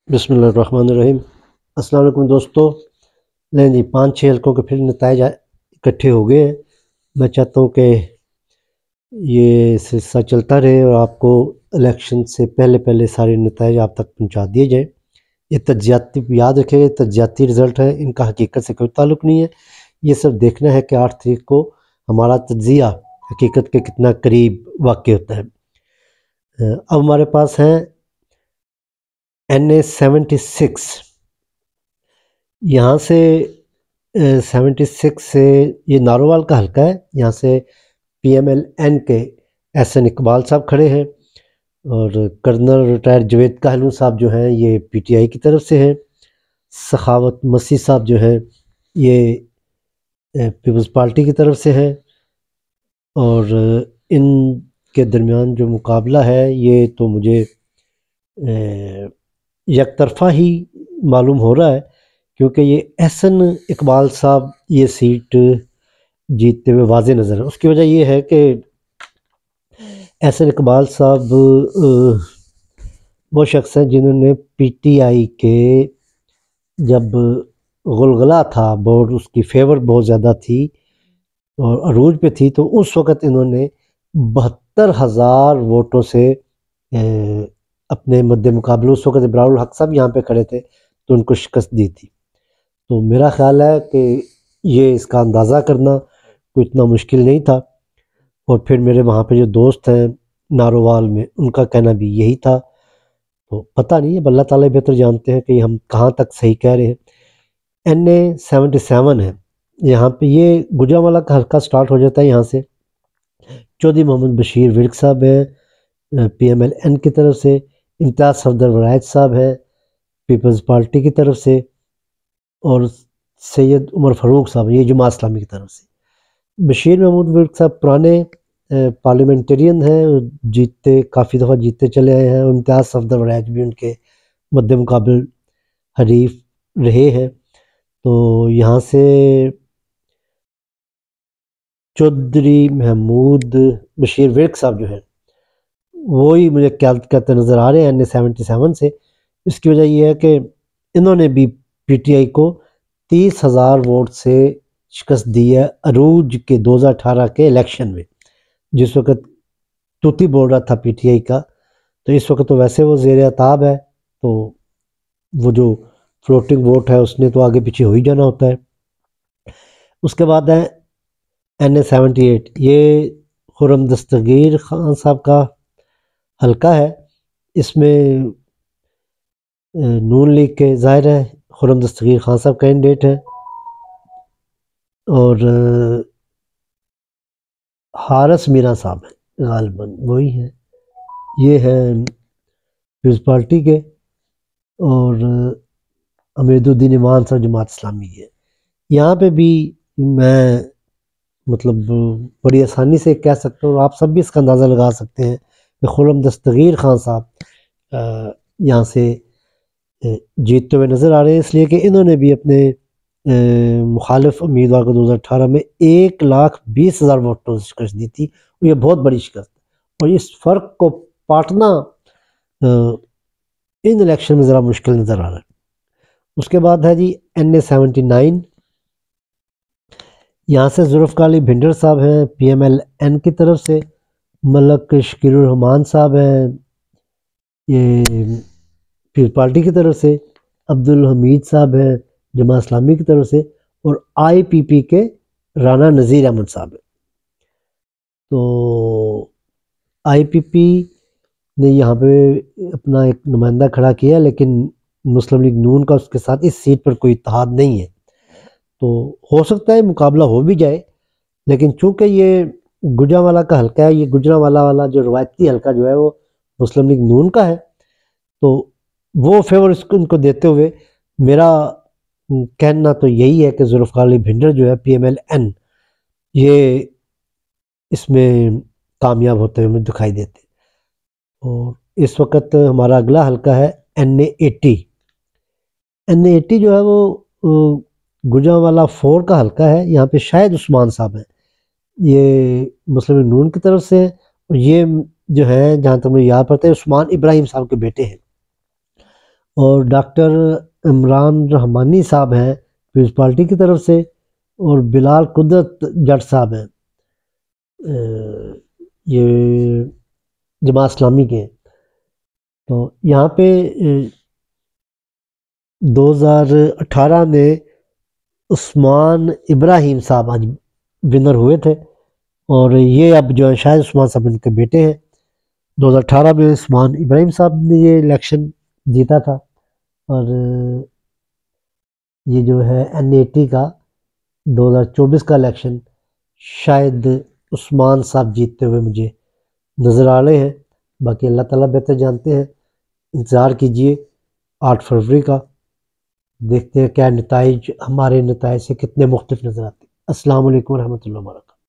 بسم اللہ الرحمن الرحیم۔ السلام علیکم دوستو۔ لیں جی 5-6 حلقوں کے پھر نتائج اکٹھے ہو گئے ہیں۔ میں چاہتا ہوں کہ یہ سلسلہ چلتا رہے اور آپ کو الیکشن سے پہلے سارے نتائج آپ تک پہنچا دیے جائیں۔ یہ تجزیاتی، یاد رکھیں، یہ تجزیاتی رزلٹ ہے، ان کا حقیقت سے کوئی تعلق نہیں ہے۔ یہ صرف دیکھنا ہے کہ 8 تاریخ کو ہمارا تجزیہ حقیقت کے کتنا قریب واقع ہوتا ہے۔ اب ہمارے پاس ہیں NA76، یہاں سے 76 سے یہ نارووال کا حلقہ ہے، یہاں سے PMLN کے SN اقبال صاحب کھڑے ہیں اور کرنل ریٹائر جوید کہلون صاحب جو ہیں یہ PTI کی طرف سے ہیں۔ سخاوت مسیح صاحب جو ہیں یہ پیپلز پارٹی کی طرف سے ہیں، اور ان کے درمیان جو مقابلہ ہے یہ تو مجھے یک طرفہ ہی معلوم ہو رہا ہے، کیونکہ یہ SN اقبال صاحب یہ سیٹ جیتتے ہوئے واضح نظر ہے۔ اس کی وجہ یہ ہے کہ SN اقبال صاحب وہ شخص ہیں جنہوں نے PTI کے جب غلغلہ تھا، بورڈ اس کی فیور بہت زیادہ تھی اور عروج پہ تھی، تو اس وقت انہوں نے 72,000 ووٹوں سے اپنے مد مقابلے، اس وقت ابرار الحق صاحب یہاں پہ کھڑے تھے تو ان کو شکست دی تھی۔ تو میرا خیال ہے کہ یہ اس کا اندازہ کرنا کوئی اتنا مشکل نہیں تھا، اور پھر میرے وہاں پہ جو دوست ہیں نارووال میں ان کا کہنا بھی یہی تھا، تو پتہ نہیں، اب اللہ تعالیٰ بہتر جانتے ہیں کہ ہم کہاں تک صحیح کہہ رہے ہیں۔ NA77 ہے، یہاں پہ یہ گجرانوالہ کا حلقہ سٹارٹ ہو جاتا ہے، یہاں سے چودھری محمد بشیر ورک صاحب ہیں PMLN کی طرف سے، امتیاز صفدر ولایت صاحب ہیں پیپلز پارٹی کی طرف سے، اور سید عمر فاروق صاحب یہ جماعت اسلامی کی طرف سے۔ بشیر محمود ورک صاحب پرانے پارلیمنٹرین ہیں، جیتتے کافی دفعہ جیتتے چلے آئے ہیں، امتیاز صفدر ولایت بھی ان کے مد مقابل حریف رہے ہیں۔ تو یہاں سے چودھری محمود بشیر ورک صاحب جو ہیں وہی مجھے قیادت کرتے نظر آ رہے ہیں NA77 سے۔ اس کی وجہ یہ ہے کہ انہوں نے بھی PTI کو 30,000 ووٹ سے شکست دی ہے عروج کے 2018 کے الیکشن میں، جس وقت توتی بول رہا تھا PTI کا، تو اس وقت تو ویسے وہ زیر عتاب ہے، تو وہ جو فلوٹنگ ووٹ ہے اس نے تو آگے پیچھے ہو ہی جانا ہوتا ہے۔ اس کے بعد ہے NA78، یہ خرم دستگیر خان صاحب کا حلقہ ہے، اس میں نون لیگ کے ظاہر ہے خرم دستگیر خان صاحب کینڈیڈیٹ ہیں، اور حارث میرا صاحب ہیں غالباً وہی ہیں، یہ ہیں پیپلز پارٹی کے، اور امید الدین ایمان صاحب جماعت اسلامی ہے۔ یہاں پہ بھی میں مطلب بڑی آسانی سے کہہ سکتا ہوں، آپ سب بھی اس کا اندازہ لگا سکتے ہیں کہ خرم دستگیر خان صاحب یہاں سے جیتتے ہوئے نظر آ رہے ہیں، اس لیے کہ انہوں نے بھی اپنے مخالف امیدوار کو 2018 میں 1,20,000 ووٹوں سے شکست دی تھی، اور یہ بہت بڑی شکست ہے، اور اس فرق کو پاٹنا ان الیکشن میں ذرا مشکل نظر آ رہا ہے۔ اس کے بعد ہے جی NA79، یہاں سے ذوالفقار علی بھنڈر صاحب ہیں PMLN کی طرف سے، ملک شکیل الرحمان صاحب ہیں یہ پیپلز پارٹی کی طرف سے، عبدالحمید صاحب ہیں جماعت اسلامی کی طرف سے، اور IPP کے رانا نذیر احمد صاحب ہیں۔ تو IPP نے یہاں پہ اپنا ایک نمائندہ کھڑا کیا، لیکن مسلم لیگ نون کا اس کے ساتھ اس سیٹ پر کوئی اتحاد نہیں ہے، تو ہو سکتا ہے مقابلہ ہو بھی جائے، لیکن چونکہ یہ گجرانوالہ کا حلقہ ہے، یہ گجرانوالہ والا جو روایتی حلقہ جو ہے وہ مسلم لیگ نون کا ہے، تو وہ فیور ان کو دیتے ہوئے میرا کہنا تو یہی ہے کہ ذوالفقار علی بھنڈر جو ہے PMLN یہ اس میں کامیاب ہوتے ہوئے مجھے دکھائی دیتے۔ اور اس وقت ہمارا اگلا حلقہ ہے NA80۔ NA80 جو ہے وہ گجرانوالہ 4 کا حلقہ ہے، یہاں پہ شاہد عثمان صاحب ہیں، یہ مسلم لیگ نون کی طرف سے، اور یہ جو ہیں جہاں تک مجھے یاد پڑتا ہے عثمان ابراہیم صاحب کے بیٹے ہیں، اور ڈاکٹر عمران رحمانی صاحب ہیں پیپلز پارٹی کی طرف سے، اور بلال قدرت جٹ صاحب ہیں یہ جماعت اسلامی کے ہیں۔ تو یہاں پہ 2018 میں عثمان ابراہیم صاحب آج ونر ہوئے تھے، اور یہ اب جو ہے شاید عثمان صاحب ان کے بیٹے ہیں۔ 2018 میں عثمان ابراہیم صاحب نے یہ الیکشن جیتا تھا، اور یہ جو ہے NAT کا 2024 کا الیکشن شاید عثمان صاحب جیتتے ہوئے مجھے نظر آ رہے ہیں، باقی اللہ تعالیٰ بہتر جانتے ہیں۔ انتظار کیجئے 8 فروری کا، دیکھتے ہیں کیا نتائج ہمارے نتائج سے کتنے مختلف نظر آتے ہیں۔ السلام علیکم ورحمۃ اللہ وبرکاتہ۔